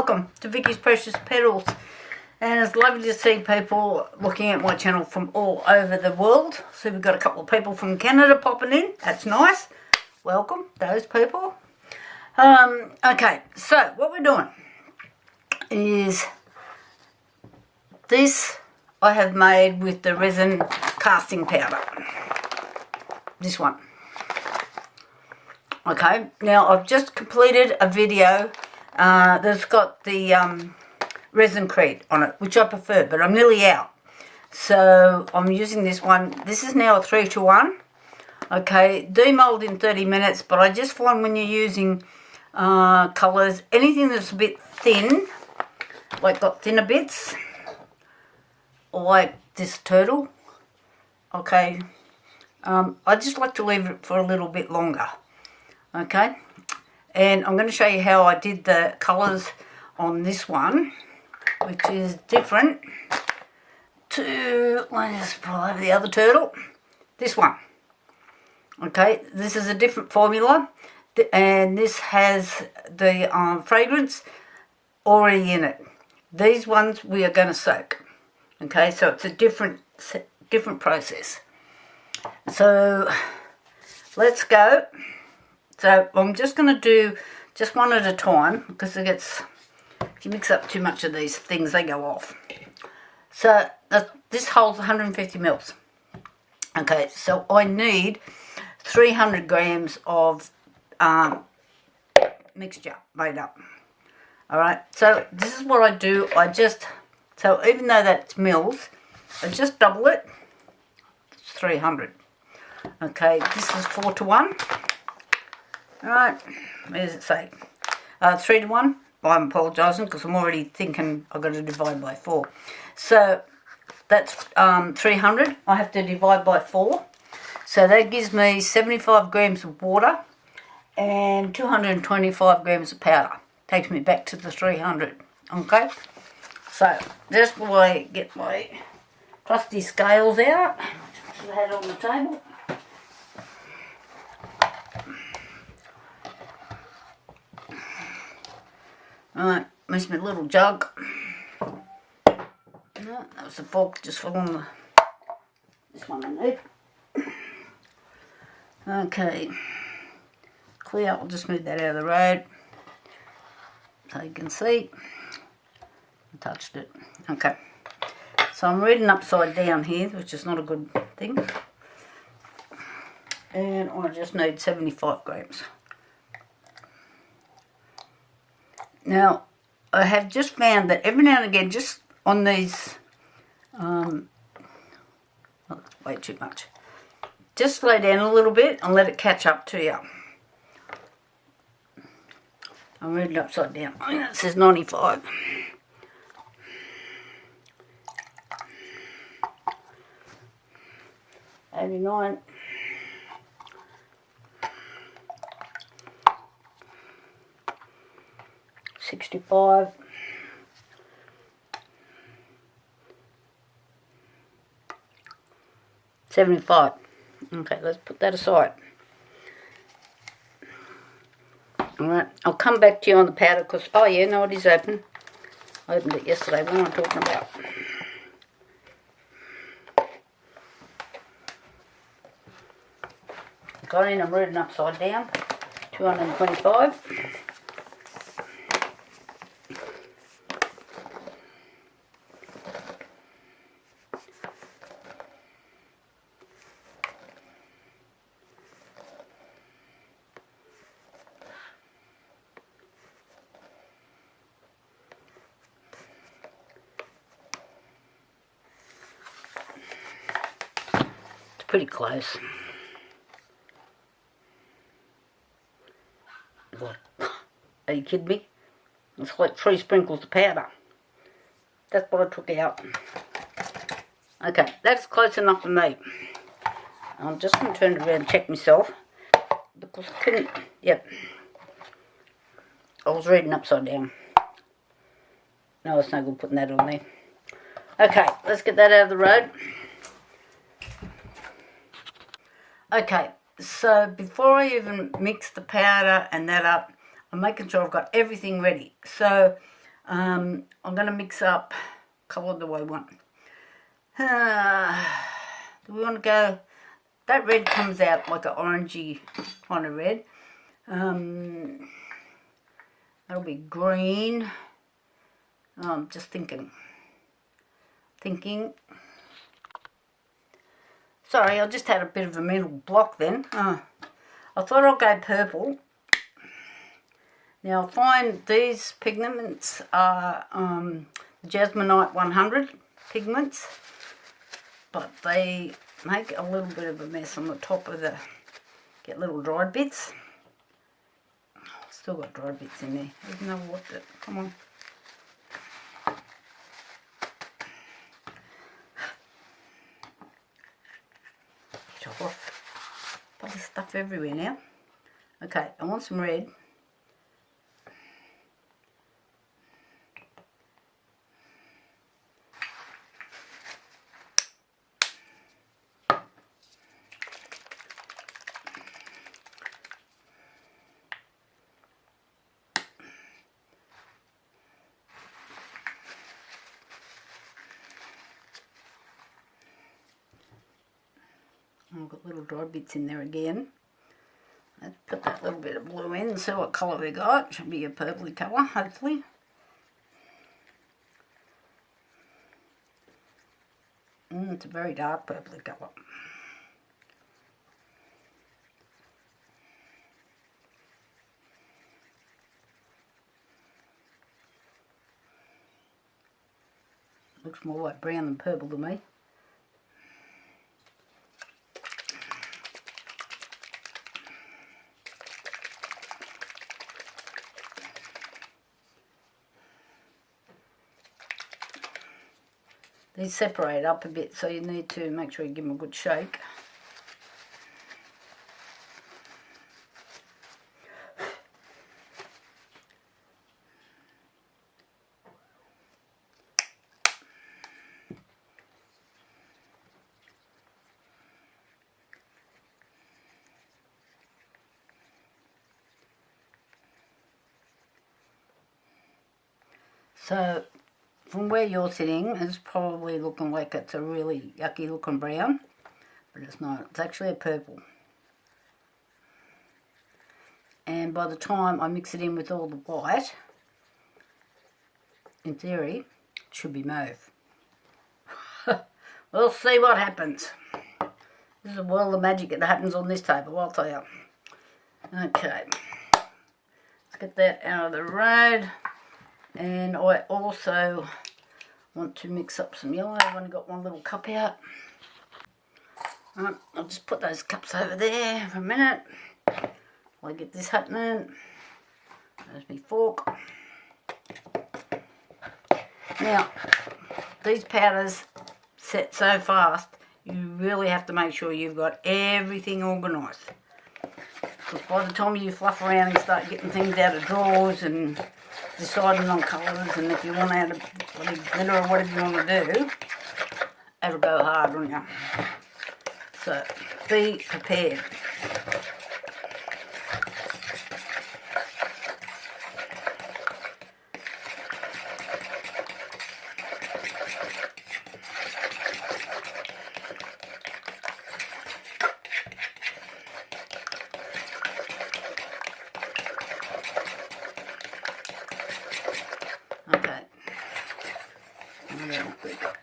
welcome to Vicky's Precious Petals. And it's lovely to see people looking at my channel from all over the world. So we've got a couple of people from Canada popping in. That's nice. Welcome, those people. Okay, so what we're doing is this I have made with the resin casting powder. This one. Okay, now I've just completed a video that's got the resin creed on it, which I prefer, but I'm nearly out. So I'm using this one. This is now a 3-to-1. Okay, demold in 30 minutes, but I just find when you're using colours, anything that's a bit thin, like got thinner bits, like this turtle, okay, I just like to leave it for a little bit longer. Okay, and I'm going to show you how I did the colours on this one, which is different to, let's pull over the other turtle, this one. Okay, this is a different formula, and this has the fragrance already in it. These ones we are going to soak. Okay, so it's a different process. So let's go. So I'm just going to do just one at a time, because it gets, if you mix up too much of these things, they go off. So this holds 150 mils. Okay, so I need 300 grams of mixture made up. Alright, so this is what I do. So even though that's mils, I just double it. It's 300. Okay, this is 4-to-1. Alright, where does it say? 3-to-1. I'm apologising because I'm already thinking I've got to divide by 4. So that's 300. I have to divide by 4. So that gives me 75 grams of water and 225 grams of powder. Takes me back to the 300. Okay? So just while I get my trusty scales out, which I had on the table. Alright, there's my little jug. No, that was the fork just filling this one I need. Okay, clear. I'll just move that out of the road so you can see. I touched it. Okay, so I'm reading upside down here, which is not a good thing. And I just need 75 grams. Now, I have just found that every now and again, just on these, oh, that's way too much. Just slow down a little bit and let it catch up to you. I'm reading upside down. I think that says 95. $89. $65. $75. Okay, let's put that aside. Alright, I'll come back to you on the powder because, oh yeah, no, it is open. I opened it yesterday. What am I talking about? Got in, I'm reading upside down. 225. Pretty close. Are you kidding me? It's like 3 sprinkles of powder. That's what I took out. Okay, that's close enough for me. I'm just going to turn it around and check myself. Because I couldn't, yep. I was reading upside down. No, it's no good putting that on there. Okay, let's get that out of the road. Okay, so before I even mix the powder and that up, I'm making sure I've got everything ready. So I'm going to mix up colour the way I want. Do we want to go, that red comes out like an orangey kind of red. That'll be green. Just thinking. Sorry, I just had a bit of a mental block then. I thought I'll go purple. Now I find these pigments are Jasmonite 100 pigments, but they make a little bit of a mess on the top of the, get little dried bits. Still got dried bits in there. There's no water. Come on. Chop off. Got this stuff everywhere now. Okay, I want some red. I've got little dry bits in there again. Let's put that little bit of blue in and see what colour we got. Should be a purpley colour, hopefully. It's a very dark purpley colour. Looks more like brown than purple to me. These separate up a bit, so you need to make sure you give them a good shake. So from where you're sitting, it's probably looking like it's a really yucky looking brown, but it's not. It's actually a purple. And by the time I mix it in with all the white, in theory, it should be mauve. We'll see what happens. This is a world of magic that happens on this table, I'll tell you. Okay, let's get that out of the road. And I also want to mix up some yellow. I've only got one little cup out. Right, I'll just put those cups over there for a minute while I get this happening. There's my fork. Now, these powders set so fast, you really have to make sure you've got everything organised. Because by the time you fluff around and start getting things out of drawers and deciding on colours, and if you want to add a bloody glitter or whatever you want to do, it'll go hard on you. So be prepared.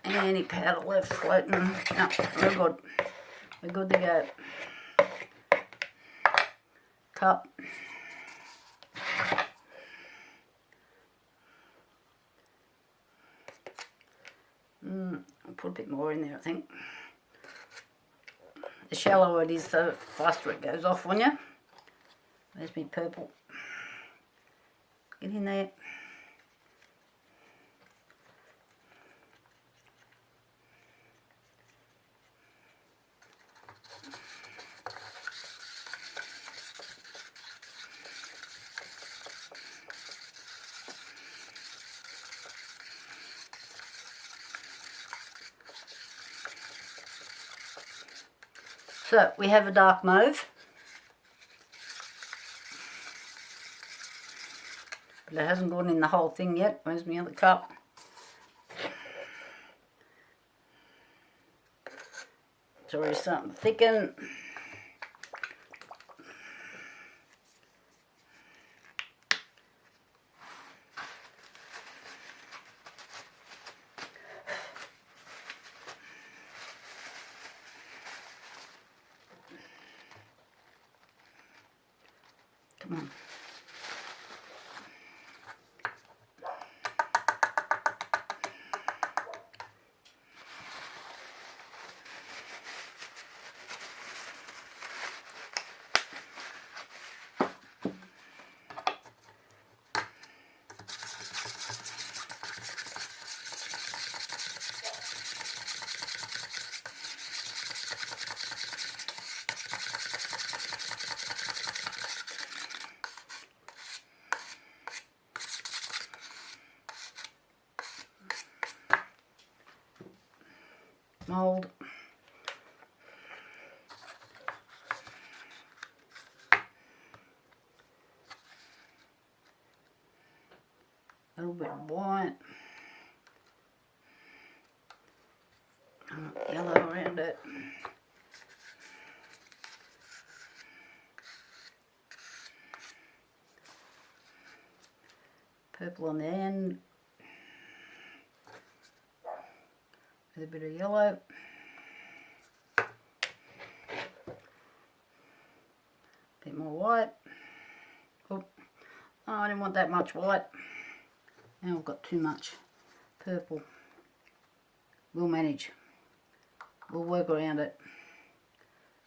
Any powder left floating? No, we're good. We're good to go. Cup. I'll put a bit more in there, I think. The shallower it is, the faster it goes off on you. There's me purple. Get in there. So we have a dark mauve, but but it hasn't gone in the whole thing yet. Where's my other cup? It's already starting to thicken. Come on. Mold. A little bit of white. Yellow around it. Purple on the end. With a bit of yellow. Bit more white. Oh, I didn't want that much white. Now I've got too much purple. We'll manage. We'll work around it.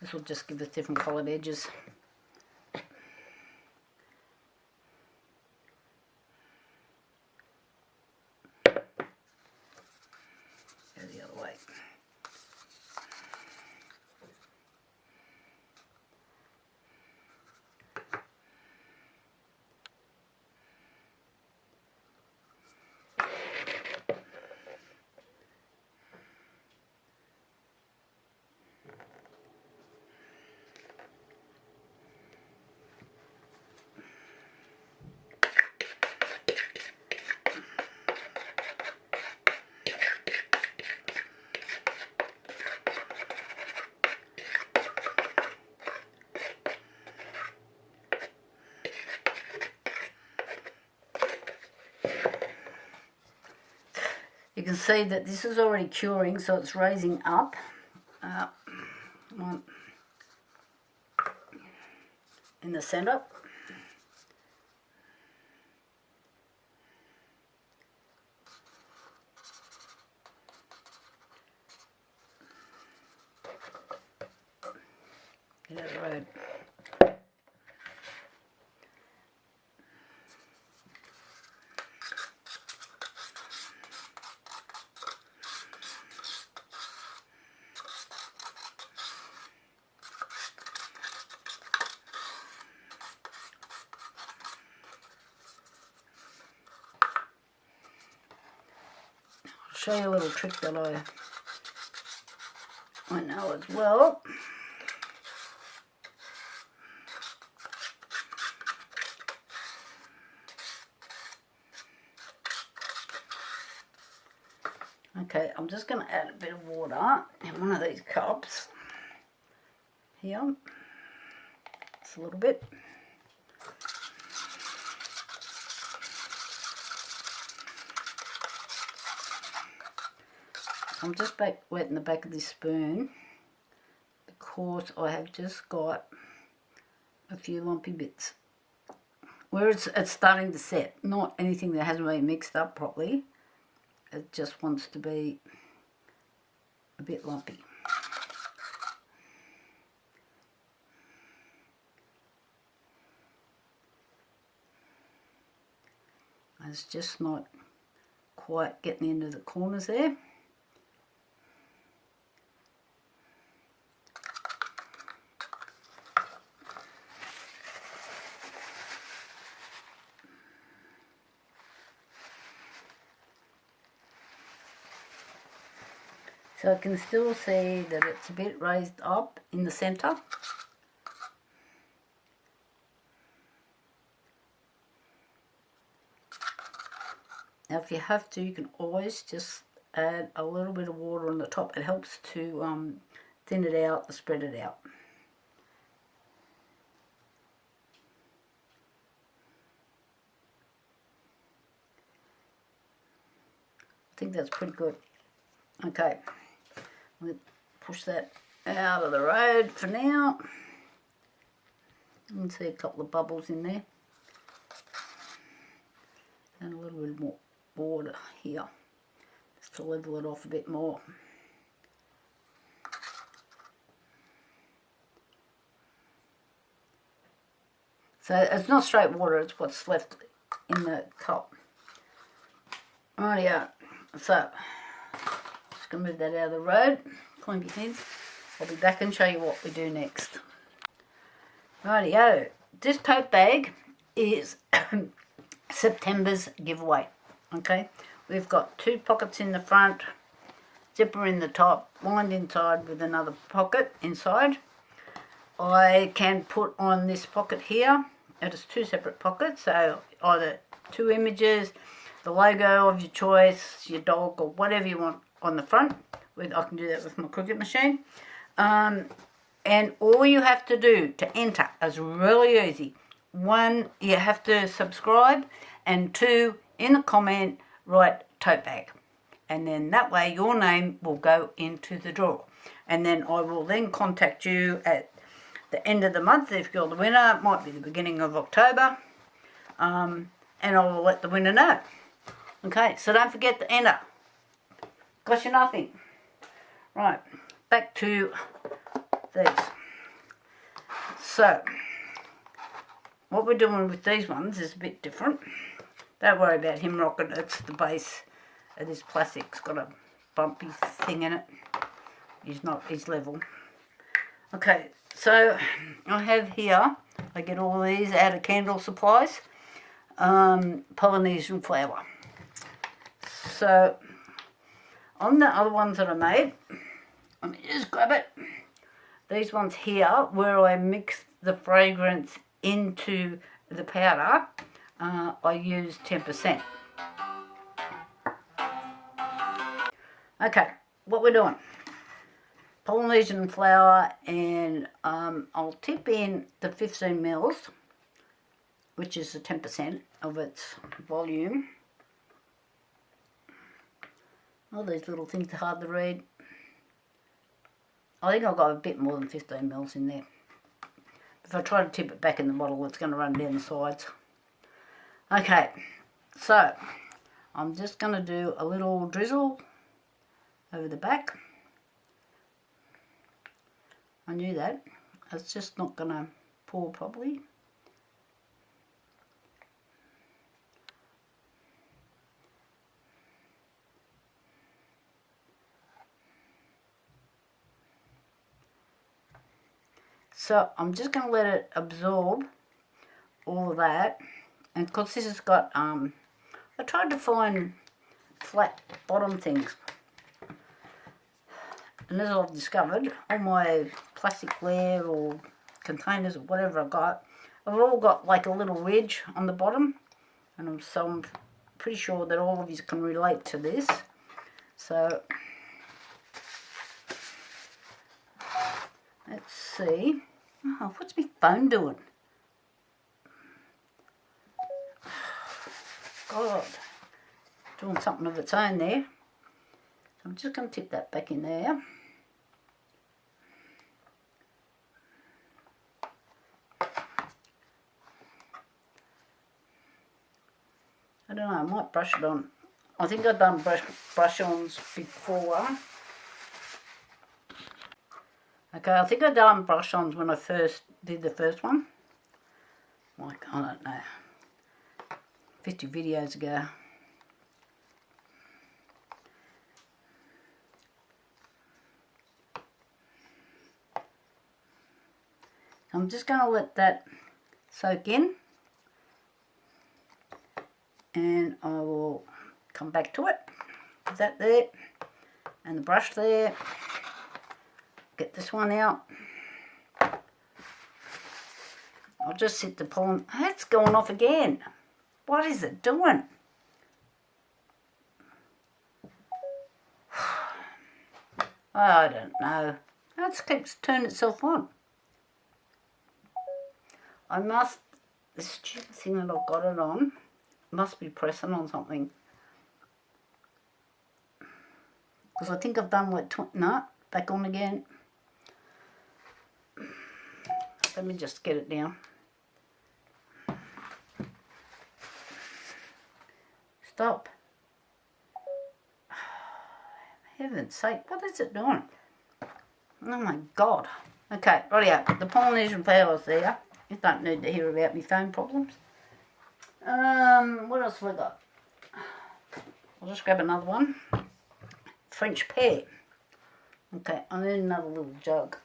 This will just give us different coloured edges. Go the other way. You can see that this is already curing, so it's raising up. One in the centre. Get out of the road. Show you a little trick that I know as well. Okay, I'm just going to add a bit of water in one of these cups here. Just a little bit. I'm just wetting the back of this spoon because I have just got a few lumpy bits where it's starting to set, not anything that hasn't been mixed up properly. It just wants to be a bit lumpy. It's just not quite getting into the corners there. So I can still see that it's a bit raised up in the centre. Now if you have to, you can always just add a little bit of water on the top. It helps to thin it out and spread it out. I think that's pretty good. Okay, we'll push that out of the road for now. You can see a couple of bubbles in there. And a little bit more water here, just to level it off a bit more. So it's not straight water, it's what's left in the cup. Rightio, so just going to move that out of the road, clean your hands. I'll be back and show you what we do next. Rightio, this tote bag is September's giveaway. Okay, we've got 2 pockets in the front, zipper in the top, lined inside with another pocket inside. I can put on this pocket here. It is 2 separate pockets, so either 2 images, the logo of your choice, your dog or whatever you want on the front. I can do that with my Cricut machine. And all you have to do to enter is really easy. 1, you have to subscribe, and 2, in the comment, write tote bag. And then that way your name will go into the draw. And then I will then contact you at the end of the month if you're the winner. It might be the beginning of October. And I will let the winner know. Okay, so don't forget to enter. Cost you nothing. Right, back to these. So, what we're doing with these ones is a bit different. Don't worry about him rocking. It's the base of this plastic. It's got a bumpy thing in it. He's level. Okay, so I have here, I get all these out of Candle Supplies, Polynesian flower. So, on the other ones that I made, let me just grab it. These ones here, where I mix the fragrance into the powder, I use 10%. Okay, what we're doing, Polynesian flower, and I'll tip in the 15 mils, which is the 10% of its volume. All these little things are hard to read. I think I've got a bit more than 15 mils in there. If I try to tip it back in the bottle, it's going to run down the sides. Okay, so I'm just going to do a little drizzle over the back. I knew that. It's just not going to pour properly. So I'm just going to let it absorb all of that. And because this has got, I tried to find flat bottom things. And as I've discovered, all my plasticware or containers or whatever I've got, I've all got like a little ridge on the bottom. And I'm pretty sure that all of you can relate to this. So, let's see. Oh, what's my phone doing? God, doing something of its own there. So I'm just going to tip that back in there. I don't know, I might brush it on. I think I've done brush-ons before. Okay, I think I've done brush-ons when I first did the first one. Like, I don't know, 50 videos ago. I'm just going to let that soak in. And I will come back to it. Put that there. And the brush there. Get this one out. I'll just sit the pollen. It's going off again. What is it doing? I don't know. It keeps turning itself on. This stupid thing that I've got it on, must be pressing on something. Because I think I've done like, no, back on again. Let me just get it down. Stop. Heaven's sake, what is it doing? Oh my God. Okay, rightio. The Polynesian flowers there. You don't need to hear about my phone problems. What else have I got? I'll just grab another one. French pear. Okay, I need another little jug.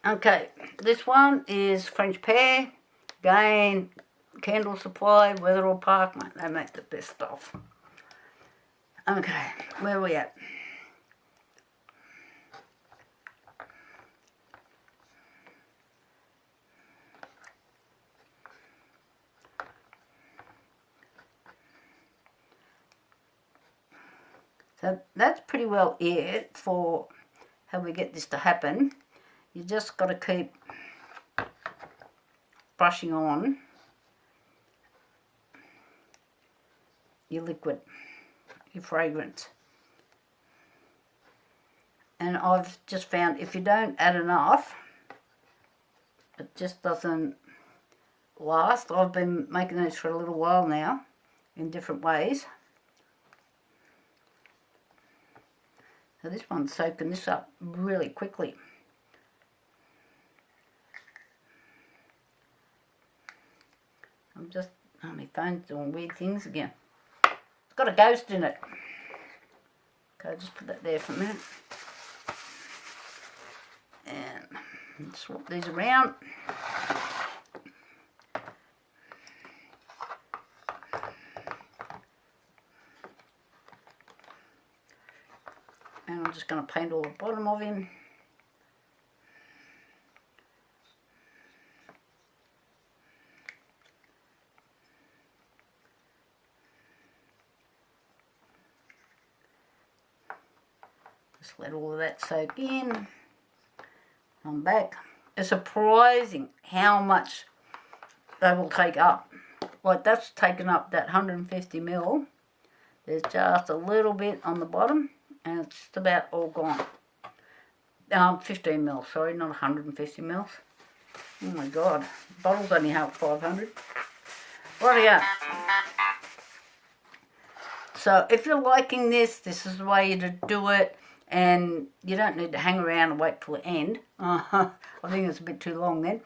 Okay, this one is French pear. Again, Candle Supply, Weatherall Park, mate, they make the best stuff. Okay, where are we at? So that's pretty well it for how we get this to happen. You just got to keep brushing on your liquid, your fragrance. And I've just found if you don't add enough, it just doesn't last. I've been making these for a little while now in different ways. So this one's soaking this up really quickly. Oh, my phone's doing weird things again. It's got a ghost in it. Okay, I'll just put that there for a minute. And swap these around. And I'm just going to paint all the bottom of him. Just let all of that soak in. I'm back. It's surprising how much they will take up. Like that's taken up that 150 ml. There's just a little bit on the bottom and it's just about all gone. 15 ml, sorry, not 150 ml. Oh my God, the bottle's only half 500. Rightio. So if you're liking this, this is the way to do it. And you don't need to hang around and wait till the end. I think it's a bit too long then.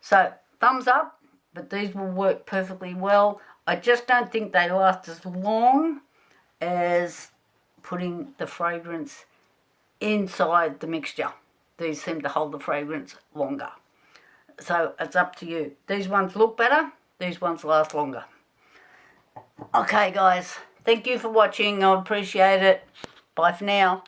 So thumbs up, but these will work perfectly well. I just don't think they last as long as putting the fragrance inside the mixture. These seem to hold the fragrance longer. So it's up to you. These ones look better. These ones last longer. Okay guys, thank you for watching. I appreciate it. Bye for now.